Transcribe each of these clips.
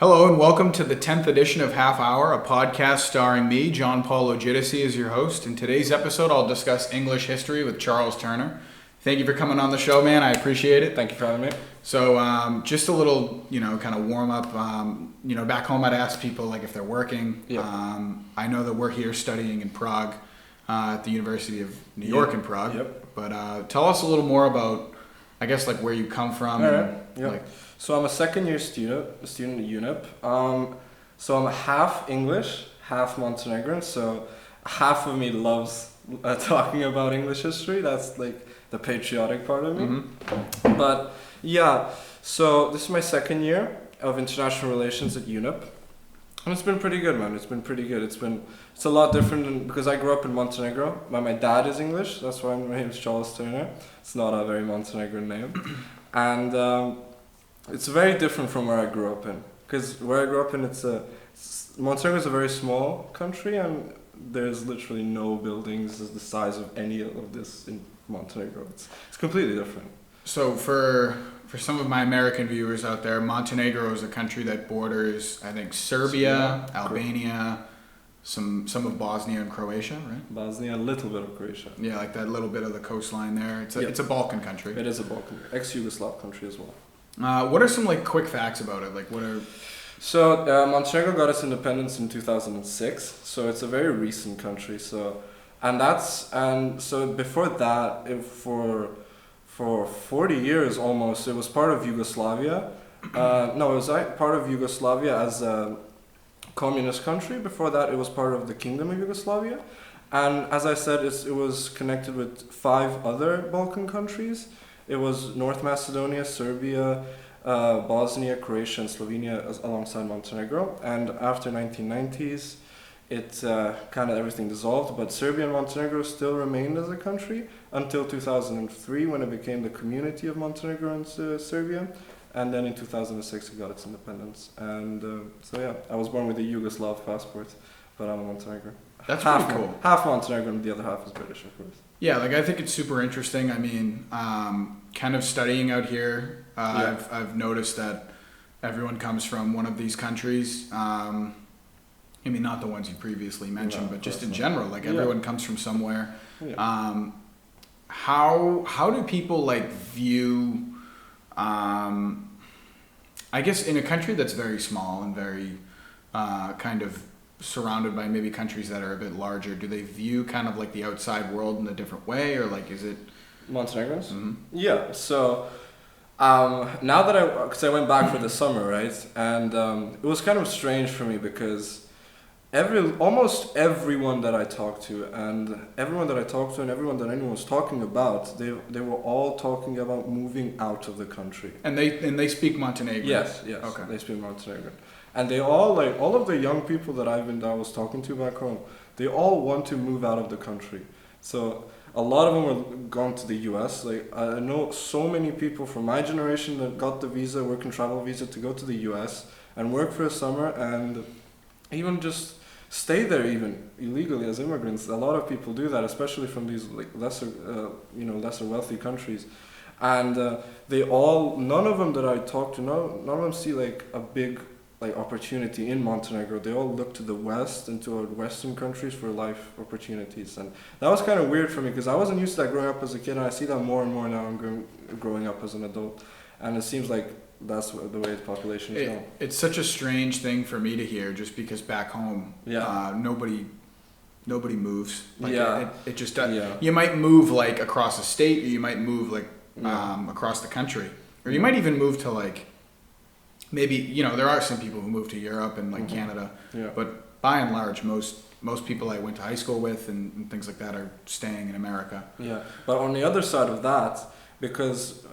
Hello and welcome to the 10th edition of Half Hour, a podcast starring me, John Paul Ogidici, as your host. In today's episode, I'll discuss English history with Charles Turner. Thank you for coming on the show, man. I appreciate it. Thank you for having me. So, just a little, kind of warm up. Back home, I'd ask people like if they're working. Yep. I know that we're here studying in Prague, at the University of New York in Prague. Yep. But tell us a little more about, I guess, like where you come from. All and, right. Yep. like, So I'm a second-year student at UNIP. So I'm half English, half Montenegrin. So half of me loves talking about English history. That's like the patriotic part of me. mhm. But yeah, so this is my second year of international relations at UNIP. And it's been pretty good, man. It's been pretty good. It's a lot different because I grew up in Montenegro. My dad is English. That's why my name is Charles Turner. It's not a very Montenegrin name. And it's very different from where I grew up in. Because where I grew up in, Montenegro is a very small country and there's literally no buildings the size of any of this in Montenegro. It's completely different. So for some of my American viewers out there, Montenegro is a country that borders, I think, Serbia, Albania, some of Bosnia and Croatia, right? Bosnia, a little bit of Croatia. Yeah, like that little bit of the coastline there. It's a Balkan country. It is a Balkan, ex-Yugoslav country as well. What are some like quick facts about it? Like what are? So Montenegro got its independence in 2006. So it's a very recent country. So before that, for 40 years almost, it was part of Yugoslavia. It was part of Yugoslavia as a communist country. Before that, it was part of the Kingdom of Yugoslavia. And as I said, it was connected with 5 other Balkan countries. It was North Macedonia, Serbia, Bosnia, Croatia, and Slovenia alongside Montenegro. And after 1990s, kind of everything dissolved, but Serbia and Montenegro still remained as a country until 2003 when it became the Community of Montenegro and Serbia. And then in 2006 it got its independence. And I was born with a Yugoslav passport, but I'm a Montenegrin. That's pretty cool. Half Montenegrin, the other half is British, of course. Yeah, like I think it's super interesting. I mean, kind of studying out here, I've noticed that everyone comes from one of these countries. I mean, not the ones you previously mentioned, but just in general, like everyone comes from somewhere. Yeah. How do people like view? I guess in a country that's very small and very kind of surrounded by maybe countries that are a bit larger, do they view kind of like the outside world in a different way, or like is it Montenegrins? Mm-hmm. Yeah. So now that because I went back for the summer, right, and it was kind of strange for me because almost everyone that I talked to and everyone that anyone was talking about, they were all talking about moving out of the country. And they speak Montenegrin. Yes. Okay. They speak Montenegrin. And they all, like, all of the young people that I was talking to back home, they all want to move out of the country. So a lot of them were gone to the US. Like, I know so many people from my generation that got the work and travel visa to go to the US and work for a summer and even just stay there even illegally as immigrants. A lot of people do that, especially from these like lesser wealthy countries. And none of them that I talked to, none of them see like a big opportunity in Montenegro. They all look to the West and to Western countries for life opportunities, and that was kind of weird for me because I wasn't used to that growing up as a kid, and I see that more and more now. I'm growing up as an adult, and it seems like that's the way the population is going. It's such a strange thing for me to hear, just because back home, nobody moves. Like it just does. Yeah. You might move like across a state, or you might move like across the country, or you might even move to like. Maybe, there are some people who move to Europe and like Canada, but by and large, most people I went to high school with and things like that are staying in America. Yeah, but on the other side of that, because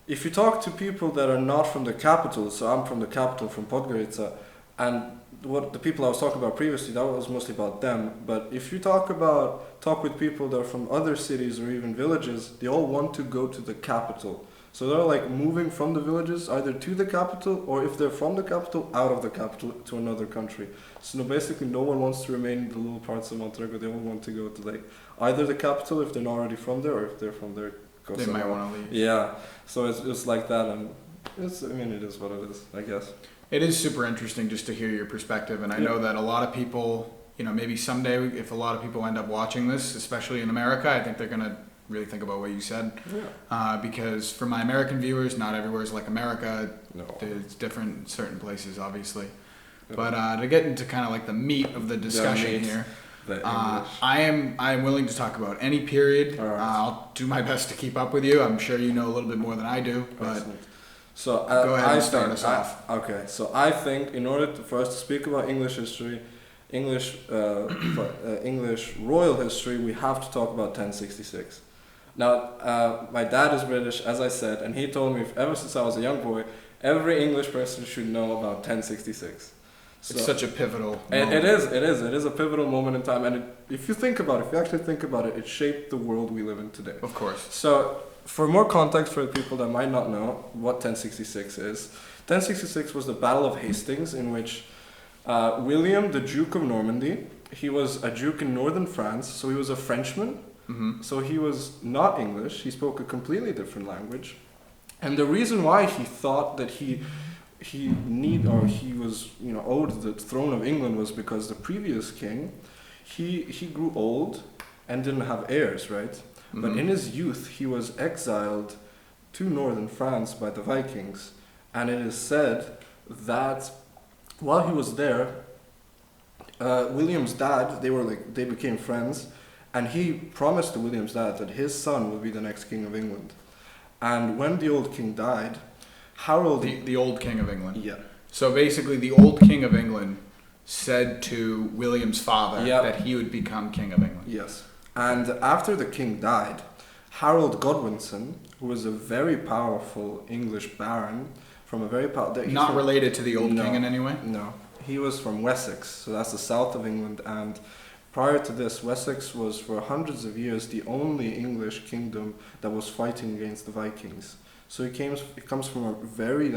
if you talk to people that are not from the capital, so I'm from the capital, from Podgorica, and what the people I was talking about previously, that was mostly about them, but if you talk with people that are from other cities or even villages, they all want to go to the capital. So they're like moving from the villages either to the capital, or if they're from the capital, out of the capital to another country. So basically no one wants to remain in the little parts of Montenegro. They all want to go to like either the capital if they're not already from there, or if they're from there, go they somewhere. might want to leave. Yeah, so it's like that, and I mean, it is what it is, I guess. It is super interesting just to hear your perspective, and I know that a lot of people, maybe someday if a lot of people end up watching this, especially in America, I think they're gonna really think about what you said. Because for my American viewers, not everywhere is like America. No. It's different in certain places, obviously. But to get into kind of like the meat of the discussion here, I am willing to talk about any period. Right. I'll do my best to keep up with you. I'm sure you know a little bit more than I do, but so go ahead and start us off. Okay, so I think in order for us to speak about English history, English royal history, we have to talk about 1066. Now, my dad is British, as I said, and he told me ever since I was a young boy, every English person should know about 1066. So it's such a pivotal moment. It is a pivotal moment in time, and if you actually think about it, it shaped the world we live in today. Of course. So, for more context for the people that might not know what 1066 is, 1066 was the Battle of Hastings, in which William, the Duke of Normandy, he was a duke in northern France, so he was a Frenchman. Mm-hmm. So he was not English. He spoke a completely different language, and the reason why he thought that he was owed the throne of England was because the previous king, he grew old and didn't have heirs, right? Mm-hmm. But in his youth, he was exiled to northern France by the Vikings, and it is said that while he was there, William's dad, they became friends, and he promised to William's dad that his son would be the next king of England. And when the old king died, Harold... The old king of England. Yeah. So basically the old king of England said to William's father that he would become king of England. Yes. And after the king died, Harold Godwinson, who was a very powerful English baron from a very powerful... Not related to the old king in any way? No. He was from Wessex, so that's the south of England, and prior to this, Wessex was for hundreds of years the only English kingdom that was fighting against the Vikings. So it comes from a very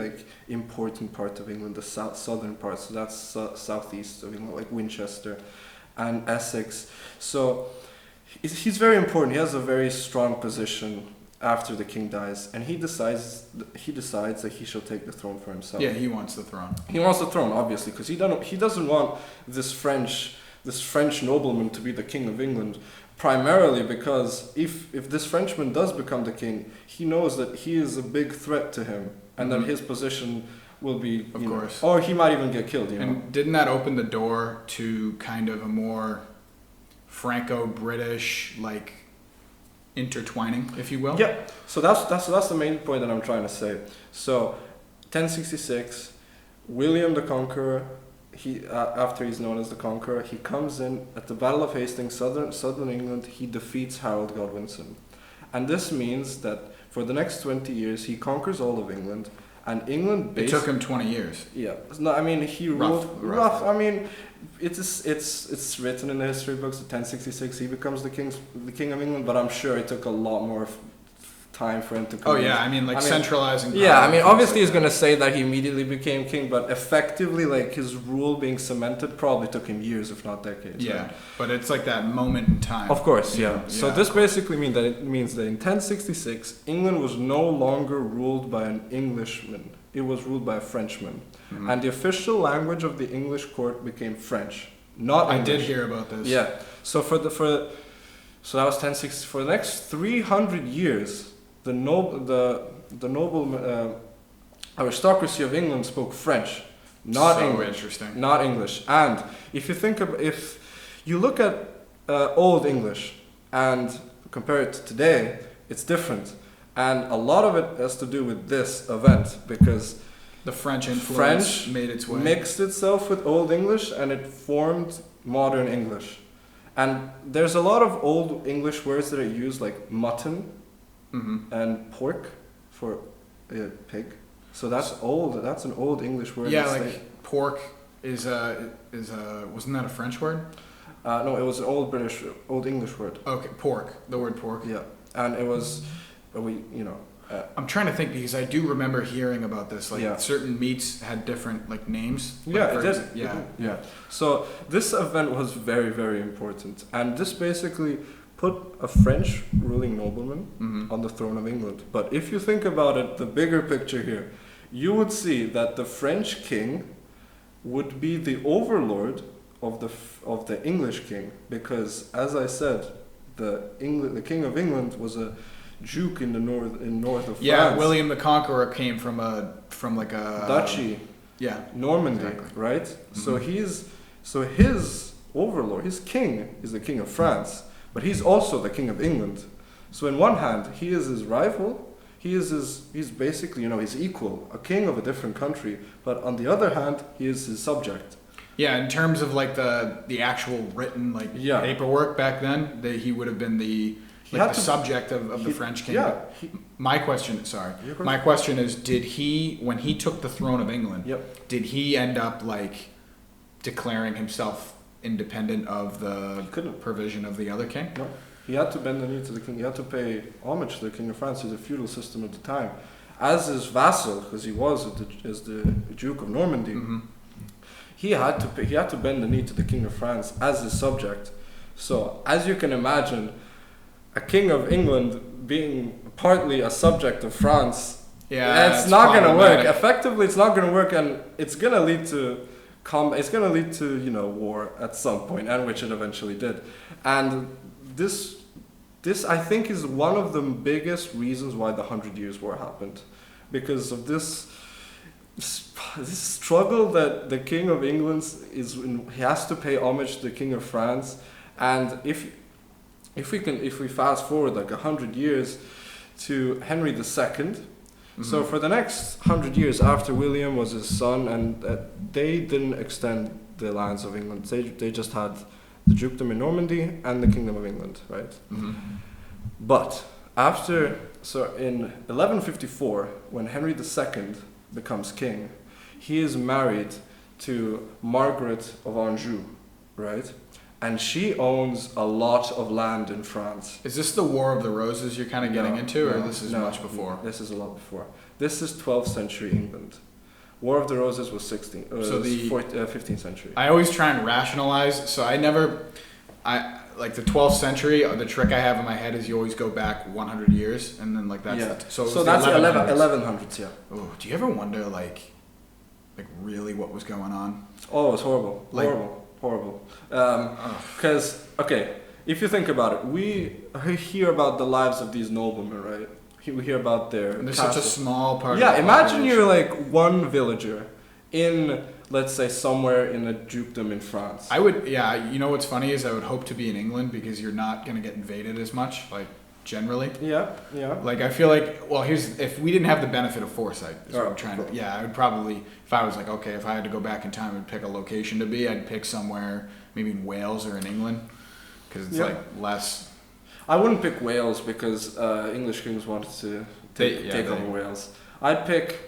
important part of England, the southern part. So that's southeast of England, like Winchester and Essex. So he's very important. He has a very strong position after the king dies, and he decides that he shall take the throne for himself. Yeah, he wants the throne. He wants the throne, obviously, because he doesn't want this French nobleman to be the king of England. Primarily because if this Frenchman does become the king, he knows that he is a big threat to him, and that his position will be, of course, or he might even get killed. And didn't that open the door to kind of a more Franco-British intertwining, if you will? Yeah. So that's the main point that I'm trying to say. So, 1066, William the Conqueror. After he's known as the Conqueror, he comes in at the Battle of Hastings, southern England. He defeats Harold Godwinson, and this means that for the next 20 years he conquers all of England, and England. It took him 20 years. Yeah, no, I mean he ruled rough. I mean, it's written in the history books. At 1066, he becomes the king of England, but I'm sure it took a lot more time for him to come. Oh yeah, I mean centralizing power. Yeah, I mean obviously he's going to say that he immediately became king, but effectively his rule being cemented probably took him years, if not decades. Yeah, right? But it's like that moment in time. Of course, yeah. So this basically means that in 1066 England was no longer ruled by an Englishman. It was ruled by a Frenchman. Mm-hmm. And the official language of the English court became French, not English. I did hear about this. Yeah. So so that was 1060. For the next 300 years, the noble aristocracy of England spoke French, not English. Interesting. Not English. And if you look at Old English and compare it to today, it's different. And a lot of it has to do with this event, because the French influence made its way, mixed itself with Old English, and it formed modern English. And there's a lot of Old English words that are used, like mutton. Mm-hmm. And pork for pig, so that's old. That's an Old English word. Yeah, pork is wasn't that a French word? No, it was an Old English word. Okay, pork. The word pork. Yeah, and it was I'm trying to think, because I do remember hearing about this. Certain meats had different names. Yeah, it did. Yeah. So this event was very, very important, and this basically put a French ruling nobleman on the throne of England. But if you think about it, the bigger picture here, you would see that the French king would be the overlord of the English king, because, as I said, the king of England was a duke in the north of France. Yeah, William the Conqueror came from like a duchy. Yeah, Normandy, exactly. right? Mm-hmm. So his overlord, his king, is the king of France, but he's also the king of England. So in one hand, he is his rival. He's basically, his equal, a king of a different country. But on the other hand, he is his subject. Yeah, in terms of like the actual written paperwork back then, he would have been the subject of the French king. Yeah. My question is, did he, when he took the throne of England, did he end up like declaring himself independent of the provision of the other king? No. He had to bend the knee to the king. He had to pay homage to the king of France. He's a feudal system at the time. As his vassal, because he was as the Duke of Normandy, mm-hmm. he had to bend the knee to the king of France as his subject. So, as you can imagine, a king of England being partly a subject of France, it's not going to work. Effectively, it's not going to work, and it's going to lead to war at some point, and which it eventually did. And this I think is one of the biggest reasons why the 100 Years' War happened, because of this struggle that the King of England he has to pay homage to the King of France. And if we fast forward like 100 years to Henry II, mm-hmm. So for the next 100 years after William was his son, and they didn't extend the lands of England. They just had the dukedom in Normandy and the kingdom of England, right? Mm-hmm. But in 1154, when Henry II becomes king, he is married to Margaret of Anjou, right? And she owns a lot of land in France. Is this the War of the Roses you're kind of getting into, or this is much before? This is a lot before. This is 12th century England. War of the Roses was 15th century. I always try and rationalize, so like the 12th century, the trick I have in my head is you always go back 100 years, and then like that's so that's 1100s, yeah. Oh, do you ever wonder like really what was going on? Oh, it was horrible. Horrible. Because, if you think about it, we hear about the lives of these noblemen, right? We hear about their... And there's such a small part of the imagine you're like one villager in, let's say, somewhere in a dukedom in France. You know what's funny is I would hope to be in England, because you're not going to get invaded as much, like, generally. Yeah. Like, I feel like, if we didn't have the benefit of foresight, is what I'm trying to... I would probably, if I was like, if I had to go back in time and pick a location to be, I'd pick somewhere, maybe in Wales or in England, because it's like less... I wouldn't pick Wales because English kings wanted to take over Wales. I'd pick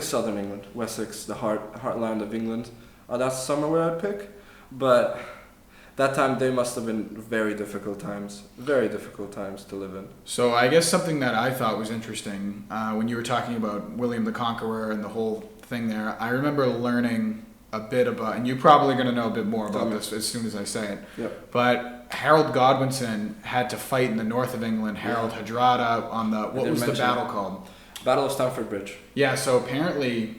southern England, Wessex, the heartland of England. That's somewhere where I'd pick, but that time they must have been very difficult times to live in. So I guess something that I thought was interesting when you were talking about William the Conqueror and the whole thing there, I remember learning a bit about, and you're probably going to know a bit more about this as soon as I say it, but Harold Godwinson had to fight in the north of England, Harold Hardrada, on what was the battle called? Battle of Stamford Bridge. Yeah, so apparently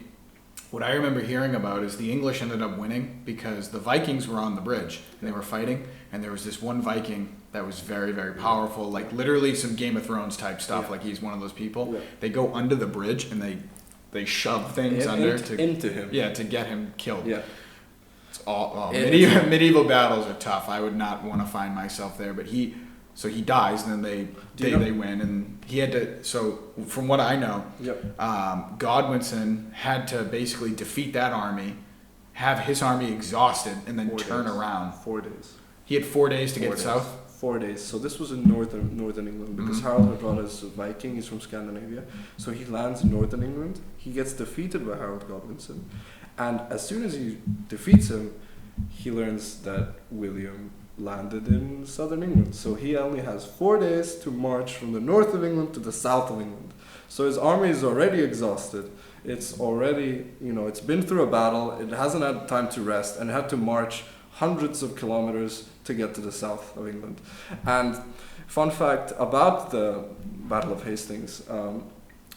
what I remember hearing about is the English ended up winning because the Vikings were on the bridge and they were fighting, and there was this one Viking that was very, very powerful, like literally some Game of Thrones type stuff, like he's one of those people. Yeah. They go under the bridge and they shove things into him. Yeah, to get him killed. Yeah. Medieval battles are tough. I would not want to find myself there, but he dies, and then they win, and he had to. So from what I know, Godwinson had to basically defeat that army, have his army exhausted, and then turn around. 4 days. He had 4 days to get south. 4 days. So this was in northern England, because Harold Hardrada is a Viking. He's from Scandinavia, so he lands in northern England. He gets defeated by Harold Godwinson. And as soon as he defeats him, he learns that William landed in southern England. So he only has 4 days to march from the north of England to the south of England. So his army is already exhausted. It's already, it's been through a battle. It hasn't had time to rest, and it had to march hundreds of kilometers to get to the south of England. And fun fact about the Battle of Hastings,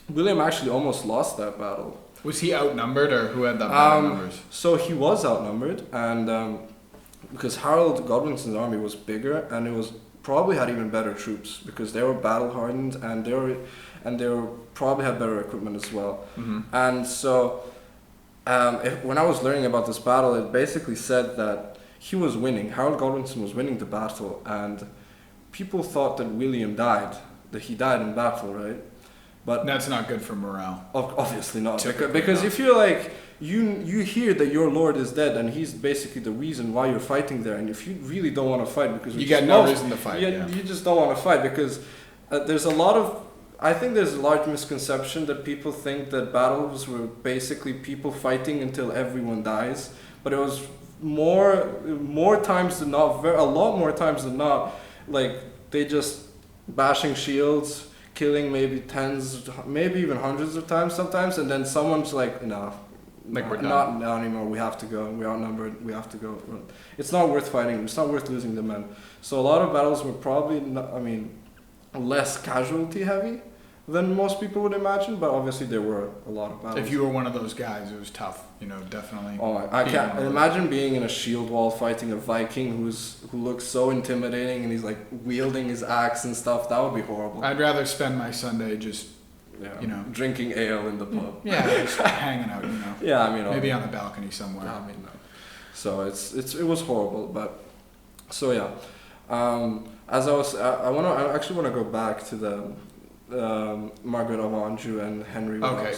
William actually almost lost that battle. Was he outnumbered, or who had the better numbers? So he was outnumbered, and because Harold Godwinson's army was bigger, and it was probably had even better troops because they were battle hardened, and they were probably had better equipment as well. Mm-hmm. And so, when I was learning about this battle, it basically said that he was winning. Harold Godwinson was winning the battle, and people thought that William died, that he died in battle, right? But That's not good for morale. obviously not, Typically because not. if you're like you hear that your lord is dead and he's basically the reason why you're fighting there, and if you really don't want to fight because You got no reason to fight. Yeah. you just don't want to fight because there's a lot of I think there's a large misconception that people think that battles were basically people fighting until everyone dies, but it was more times than not, a lot more times than not, like they just bashing shields, killing maybe tens, maybe even hundreds of times sometimes, and then someone's like, no, Like we're not now anymore. We have to go. We're outnumbered. We have to go. It's not worth fighting. It's not worth losing the men. So a lot of battles were probably not, less casualty heavy than most people would imagine, but obviously there were a lot of battles. If you were one of those guys, it was tough. Definitely. Oh, I can't imagine being in a shield wall fighting a Viking who looks so intimidating and he's like wielding his axe and stuff. That would be horrible. I'd rather spend my Sunday just, drinking ale in the pub. Yeah, just hanging out. Yeah, Maybe on the balcony somewhere. No. So it was horrible, but so yeah. As I actually want to go back to the Margaret of Anjou and Henry. Okay.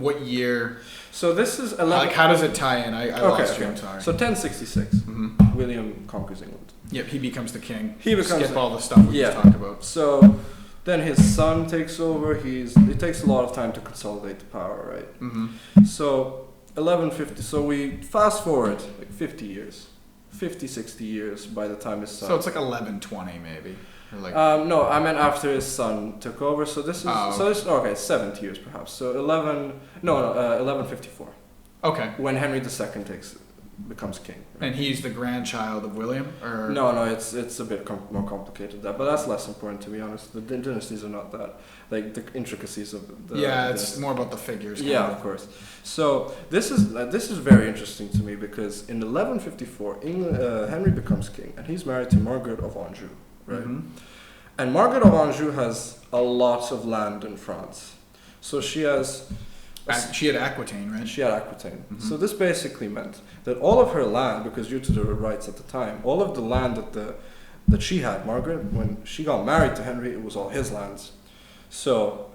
What year? So this is 11. Like, how does it tie in? I lost you. I'm sorry. So 1066, Mm-hmm. William conquers England. Yep, he becomes the king. He becomes Skip all the stuff we just talked about. So then his son takes over. It takes a lot of time to consolidate the power, right? Mm-hmm. So 1150. So we fast forward like 50 years, 50, 60 years by the time his son. So it's like 1120 maybe. Or like no, I meant after his son took over. So this is 70 years perhaps. So 1154. Okay. When Henry II becomes king. Right? And he's the grandchild of William, or No, it's a bit more complicated than that, but that's less important to be honest. The dynasties are not that like the intricacies of the. Yeah, it's more about the figures. Yeah, of course. So this is very interesting to me because in 1154, Henry becomes king and he's married to Margaret of Anjou, right? Mm-hmm. And Margaret of Anjou has a lot of land in France, so she has. She had Aquitaine, right? She had Aquitaine. Mm-hmm. So this basically meant that all of her land, because due to the rights at the time, all of the land that she had, Margaret, when she got married to Henry, it was all his lands. So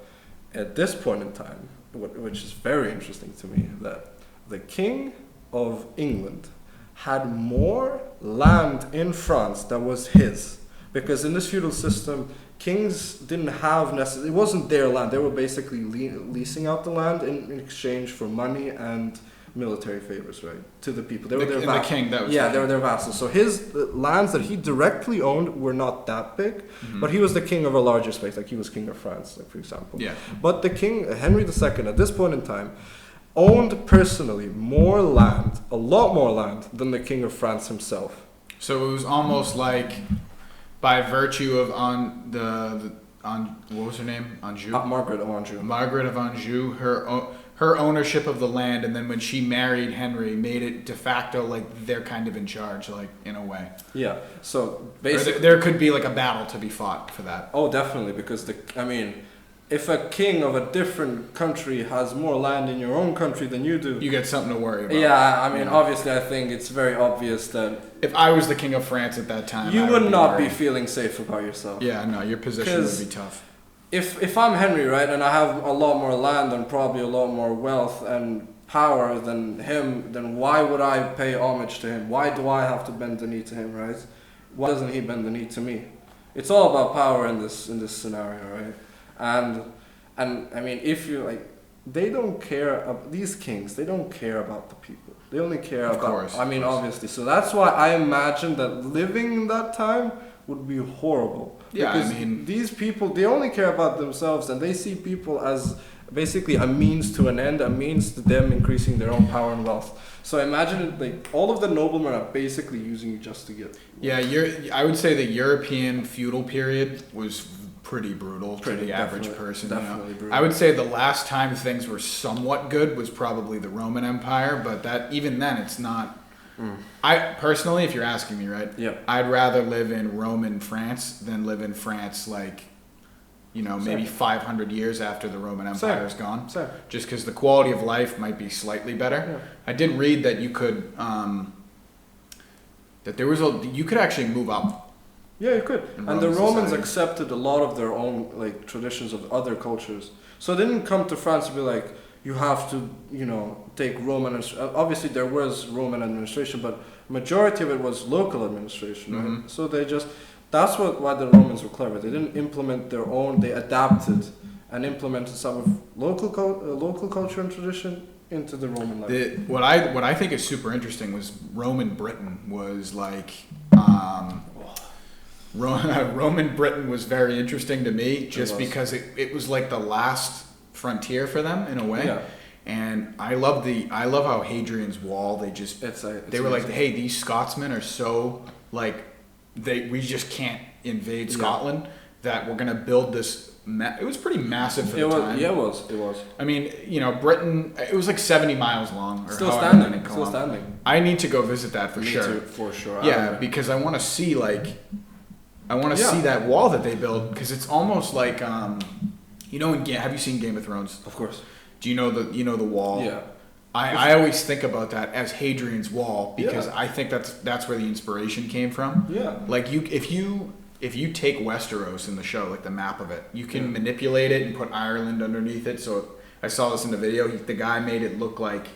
at this point in time, which is very interesting to me, that the King of England had more land in France that was his. Because in this feudal system, kings didn't have it wasn't their land. They were basically leasing out the land in exchange for money and military favors, right, to the people. They were their vassals. The king, that was they were their vassals. So his lands that he directly owned were not that big, Mm-hmm. but he was the king of a larger space. Like he was king of France, like for example. Yeah. But the king, Henry II, at this point in time, owned personally more land, a lot more land, than the king of France himself. So it was almost like, by virtue of what was her name? Anjou. Margaret of Anjou. Margaret of Anjou, her ownership of the land, and then when she married Henry, made it de facto like they're kind of in charge, like in a way. Yeah. So basically, there could be like a battle to be fought for that. Oh, definitely, because if a king of a different country has more land in your own country than you do, You get something to worry about. Yeah, obviously, I think it's very obvious that If I was the king of France at that time, you I would not be worried. feeling safe about yourself. Yeah, no, your position would be tough. If I'm Henry, right, and I have a lot more land and probably a lot more wealth and power than him, then why would I pay homage to him? Why do I have to bend the knee to him, right? Why doesn't he bend the knee to me? It's all about power in this scenario, right? And if you they don't care. These kings, they don't care about the people. They only care Of about. course. Obviously. So that's why I imagine that living in that time would be horrible. Yeah, because these people, they only care about themselves, and they see people as basically a means to an end, a means to them increasing their own power and wealth. So imagine all of the noblemen are basically using you just to get. Yeah, I would say the European feudal period was pretty brutal to Pretty, the average definitely- person. definitely brutal. I would say the last time things were somewhat good was probably the Roman Empire, but that even then it's not. I personally, if you're asking me, right? Yeah. I'd rather live in Roman France than live in France like, maybe 500 years after the Roman Empire is gone. Same. Just because the quality of life might be slightly better. Yeah. I did read that you could, you could actually move up. Yeah, you could. In And the Roman Romans society. accepted a lot of their own like traditions of other cultures. So they didn't come to France to be like, you have to, take Roman. Obviously, there was Roman administration, but majority of it was local administration. Right? Mhm. So that's why the Romans were clever. They didn't implement their own. They adapted and implemented some of local culture and tradition into the Roman life. What I think is super interesting was Roman Britain was like. Roman Britain was very interesting to me just because it was like the last frontier for them in a way. Yeah. And I love how Hadrian's Wall, they were like, hey, these Scotsmen are so like we just can't invade Scotland that we're gonna build this. It was pretty massive for the time. Yeah, it was. I mean, Britain. It was like 70 miles long. Or Still however standing. many Still kilometers. standing. I need to go visit that for Me sure. too, for sure. Yeah, because I want to see see that wall that they built because it's almost like have you seen Game of Thrones? Of course. Do you know the wall? Yeah. I always think about that as Hadrian's Wall because Yeah. I think that's where the inspiration came from. Yeah. Like if you take Westeros in the show, like the map of it, you can manipulate it and put Ireland underneath it. So I saw this in the video. The guy made it look like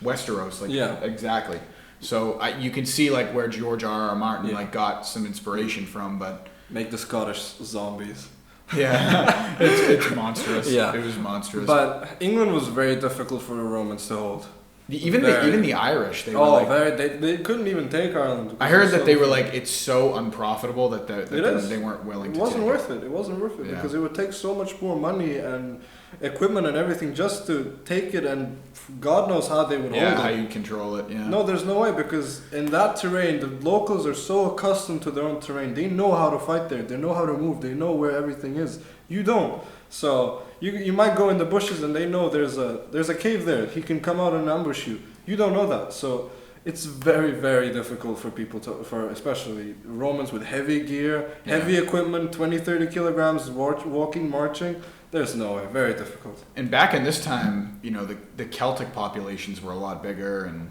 Westeros. Exactly. So you can see like where George R.R. Martin got some inspiration from, but Make the Scottish zombies. yeah, it's monstrous. Yeah. It was monstrous. But England was very difficult for the Romans to hold. Even the Irish, they were they couldn't even take Ireland. I heard that they were like, it's so unprofitable that is. they weren't willing to. It wasn't worth it. It wasn't worth it because it would take so much more money and equipment and everything just to take it, and God knows how they would hold it. Yeah, how you control it. Yeah. No, there's no way because in that terrain, the locals are so accustomed to their own terrain. They know how to fight there. They know how to move. They know where everything is. You don't. So you might go in the bushes and they know there's a cave there. He can come out and ambush you. You don't know that. So it's very, very difficult for people for especially Romans with heavy gear, heavy equipment, 20, 30 kilograms, walking, marching. There's no way. Very difficult. And back in this time, the Celtic populations were a lot bigger, and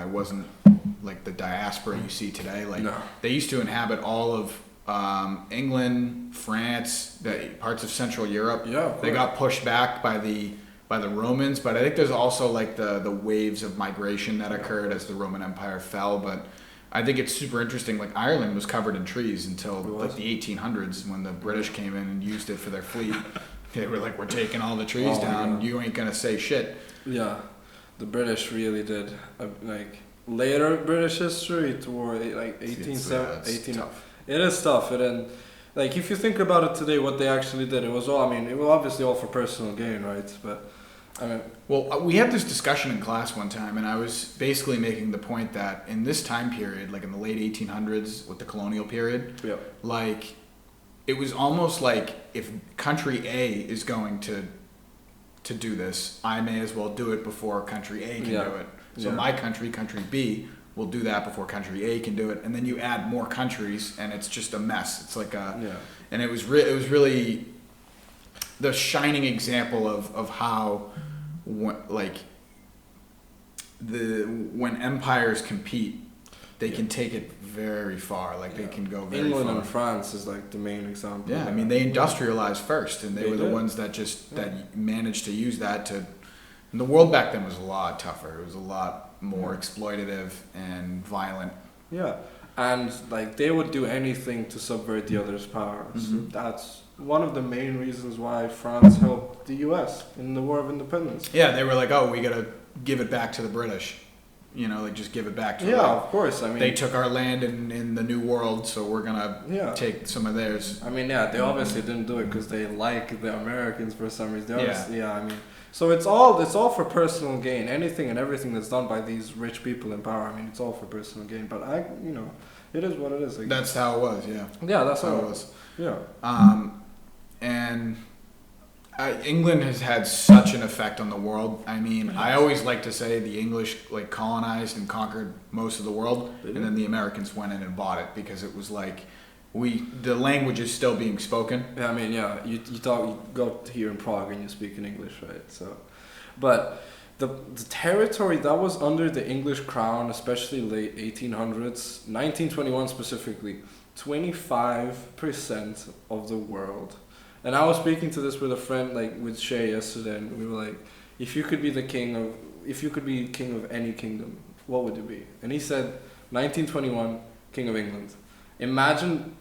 it wasn't like the diaspora you see today. Like they used to inhabit all of England, France, parts of Central Europe. Yeah, they got pushed back by the Romans, but I think there's also like the waves of migration that occurred as the Roman Empire fell. But I think it's super interesting. Like Ireland was covered in trees until like the 1800s when the British came in and used it for their fleet. They were like, we're taking all the trees down. You ain't gonna say shit. Yeah, the British really did. Later British history toward like 18. Tough. It is tough. And like if you think about it today, what they actually did, it was all. I mean, it was obviously all for personal gain, right? But I mean, well, we had this discussion in class one time, and I was basically making the point that in this time period, like in the late 1800s with the colonial period, like it was almost like if country A is going to do this, I may as well do it before country A can do it. So my country B, will do that before country A can do it, and then you add more countries, and it's just a mess. It's like and it was really the shining example of how when empires compete, they can take it very far. Like they can go very England far. and France is like the main example. Yeah, I mean they industrialized first, and they were the did. ones that that managed to use that to. And the world back then was a lot tougher. It was a lot more exploitative and violent. Yeah, and like they would do anything to subvert the other's power. So that's one of the main reasons why France helped the U.S. in the War of Independence. Yeah, they were like, oh, we gotta give it back to the British. Like just give it back to them. Yeah, of course. I mean, they took our land in the New World, so we're gonna take some of theirs. I mean, they obviously didn't do it because they like the Americans for some reason. I mean, so it's all for personal gain. Anything and everything that's done by these rich people in power. I mean, it's all for personal gain. But it is what it is. That's how it was. Yeah. Yeah, that's how it was. Yeah. and England has had such an effect on the world. I mean, I always like to say the English like colonized and conquered most of the world, and then the Americans went in and bought it because it was like the language is still being spoken. Yeah, I mean, yeah, you go here in Prague and you speak in English, right? So, but the territory that was under the English crown, especially late 1800s, 1921 specifically, 25% of the world. And I was speaking to this with a friend, like with Shay yesterday, and we were like, if you could be king of any kingdom, what would it be? And he said, 1921, King of England. Imagine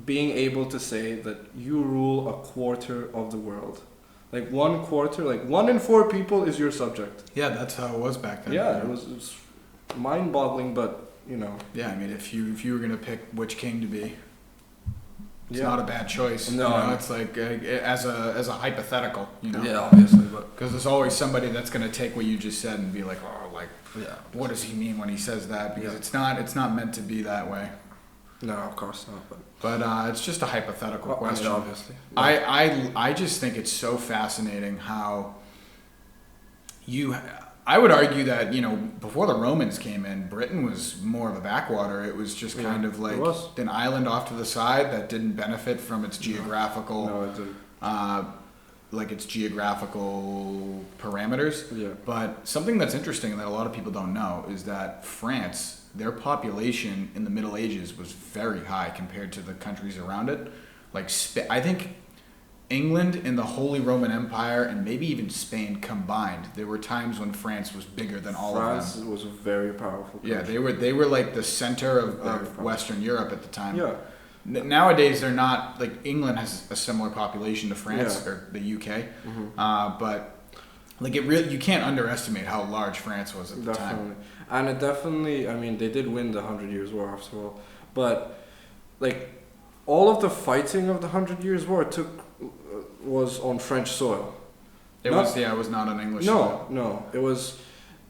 being able to say that you rule a quarter of the world. Like 1/4, like 1 in 4 people is your subject. Yeah, that's how it was back then. Yeah, it was mind-boggling, but you know. Yeah, I mean, if you were gonna pick which king to be, it's not a bad choice. No, you know, it's like as a hypothetical, you know. Yeah, obviously, but because there's always somebody that's gonna take what you just said and be like, oh, like, yeah, what does he mean when he says that? Because it's not meant to be that way. No, of course not. But it's just a hypothetical question. I mean, obviously. I just think it's so fascinating how I would argue that, you know, before the Romans came in, Britain was more of a backwater. It was just kind of like an island off to the side that didn't benefit from its geographical, its geographical parameters. Yeah. But something that's interesting that a lot of people don't know is that France, their population in the Middle Ages was very high compared to the countries around it. Like I think England and the Holy Roman Empire and maybe even Spain combined, there were times when France was bigger than all of them. France was a very powerful country. Yeah, they were like the center of Western Europe at the time. Yeah. Nowadays they're not, like England has a similar population to France or the UK, but like you can't underestimate how large France was at the time. And it definitely, I mean, they did win the 100 Years' War after all, but like all of the fighting of the 100 Years' War was on French soil. It was not on English soil. No, it was.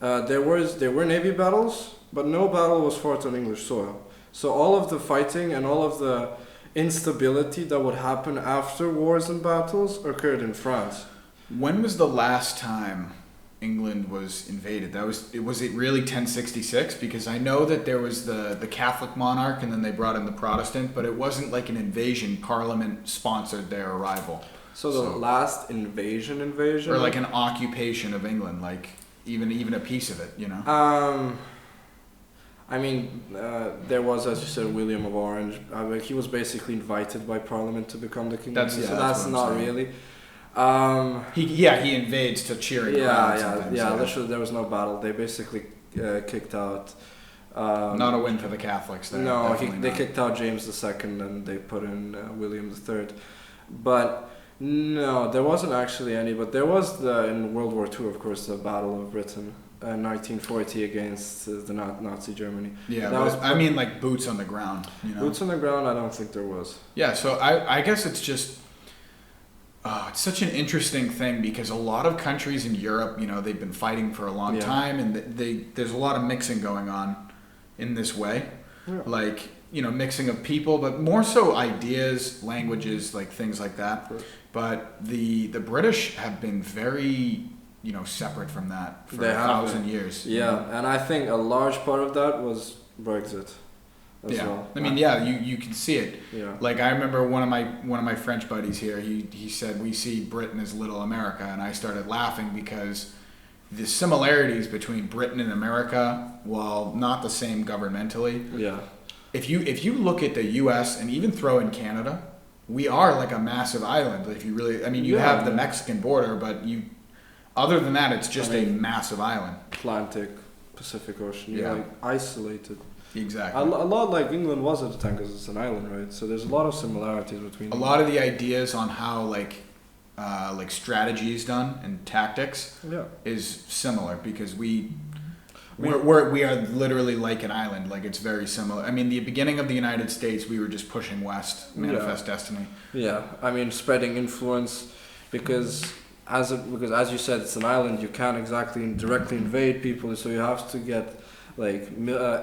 There were navy battles, but no battle was fought on English soil. So all of the fighting and all of the instability that would happen after wars and battles occurred in France. When was the last time England was invaded? Was it really 1066? Because I know that there was the Catholic monarch and then they brought in the Protestant, but it wasn't like an invasion. Parliament sponsored their arrival. So the last invasion, or like an occupation of England, like even a piece of it, you know. I mean, there was, as you said, William of Orange. He was basically invited by Parliament to become the king. That's not really. He invades to cheering crowds. Literally, there was no battle. They basically kicked out. Not a win for the Catholics there. No, they kicked out James II and they put in William III. But no, there wasn't actually any. But there was in World War II, of course, the Battle of Britain. 1940 against the Nazi Germany. Yeah, I mean like boots on the ground. You know? Boots on the ground, I don't think there was. Yeah, so I guess it's just it's such an interesting thing because a lot of countries in Europe, you know, they've been fighting for a long time, and there's a lot of mixing going on in this way, like, you know, mixing of people, but more so ideas, languages, like things like that. But the British have been very, you know, separate from that for 1,000 years. Yeah, and I think a large part of that was Brexit. Well. I mean, you can see it. Yeah. Like I remember one of my French buddies here. He said we see Britain as Little America, and I started laughing because the similarities between Britain and America, while not the same governmentally. Yeah. If you look at the U.S. and even throw in Canada, we are like a massive island. If you really, I mean, you have the Mexican border, but other than that, it's just a massive island. Atlantic, Pacific Ocean. You're like isolated. Exactly. A lot like England was at the time because it's an island, right? So there's a lot of similarities between them. A lot of the ideas on how like strategy is done and tactics is similar because we are literally like an island. Like it's very similar. I mean, the beginning of the United States, we were just pushing west, manifest destiny. Yeah, I mean, spreading influence because as you said, it's an island. You can't exactly directly invade people, so you have to get like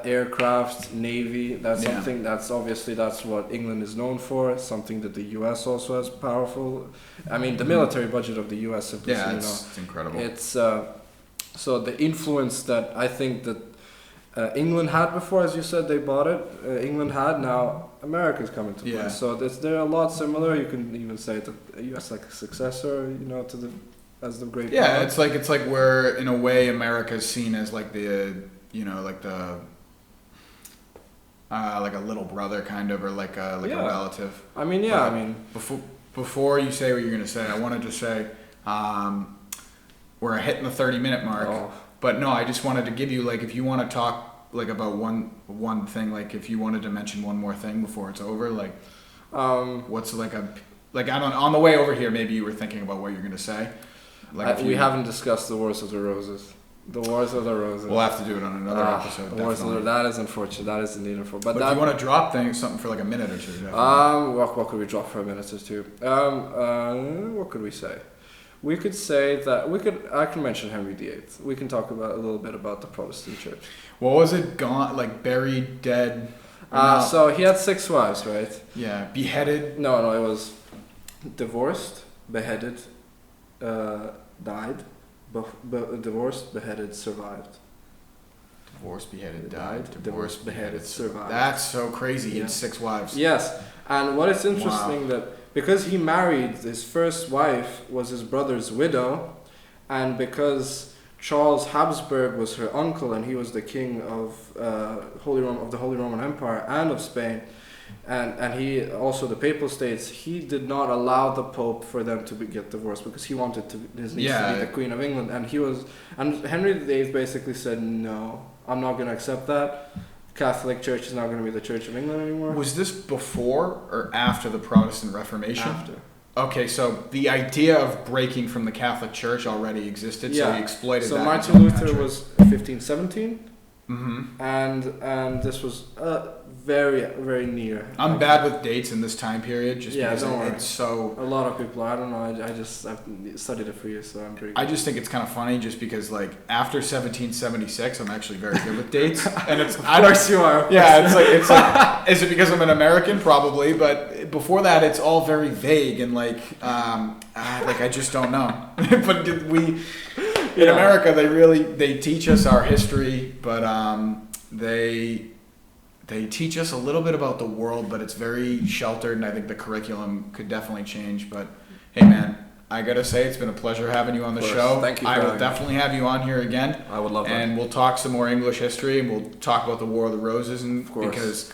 aircraft, navy. That's Yeah. something that's what England is known for. Something that the U.S. also has powerful. I mean, the military budget of the U.S. simply, Yeah, you it's incredible. it's so the influence that I think that England had before, as you said, they bought it. England had, now America's coming to play. Yeah. So they're a lot similar. You can even say that the U.S. like a successor, to the as the great. Yeah, power. it's like where in a way America's seen as like the like the like a little brother kind of, or like a Yeah. relative. I mean, yeah. But I mean, before you say what you're gonna say, I wanted to say we're hitting the 30-minute mark. oh, But no, I just wanted to give you, like, if you want to talk like about one thing, like if you wanted to mention one more thing before it's over, like what's like I don't, on the way over here maybe you were thinking about what you're gonna say. Like we haven't discussed the Wars of the Roses. The Wars of the Roses. We'll have to do it on another episode. The Wars of the, Definitely. that is unfortunate. That is indeed unfortunate. But if you want to drop something for like a minute or two. What could we drop for a minute or two? What could we say? We could say that I can mention Henry VIII. We can talk about a little bit about the Protestant Church. What was it? Gone, like buried, dead. So he had 6 wives, right? Yeah, beheaded. No, it was divorced, beheaded, died, divorced, beheaded, survived. Divorced, beheaded, died. Divorced, beheaded, survived. That's so crazy. He Yeah. had 6 wives. Yes, and what is interesting Wow. that because he married his first wife was his brother's widow, and because Charles Habsburg was her uncle and he was the king of the Holy Roman Empire and of Spain, and he also the Papal States, he did not allow the Pope for them to get divorced because he wanted his niece to be the Queen of England, and Henry VIII basically said, no, I'm not going to accept that. Catholic Church is not going to be the Church of England anymore. Was this before or after the Protestant Reformation? After. Okay, so the idea of breaking from the Catholic Church already existed, so he exploited that. So Martin Luther was 1517, Mm-hmm. and this was very, very near. I'm bad with dates in this time period, just Yeah, because don't worry. it's so. A lot of people, I don't know, I've studied it for you, so I'm pretty good. I just think it's kind of funny, just because like after 1776, I'm actually very good with dates, and it's. Of course you are. Yeah, it's like is it because I'm an American? Probably, but before that, it's all very vague and like I just don't know. But in America, they teach us our history, but they teach us a little bit about the world, but it's very sheltered, and I think the curriculum could definitely change. But hey, man, I gotta say it's been a pleasure having you on the show. Thank you. I will definitely have you on here again. I would love that. And we'll talk some more English history, and we'll talk about the War of the Roses, and Of course. because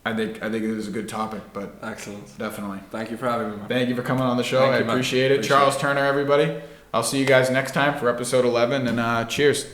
I think it is a good topic. But Excellent. definitely, Thank you for having me, man. thank you for coming on the show. Thank I you, man. appreciate it. Appreciate Charles it. Turner, everybody. I'll see you guys next time for episode 11, and cheers.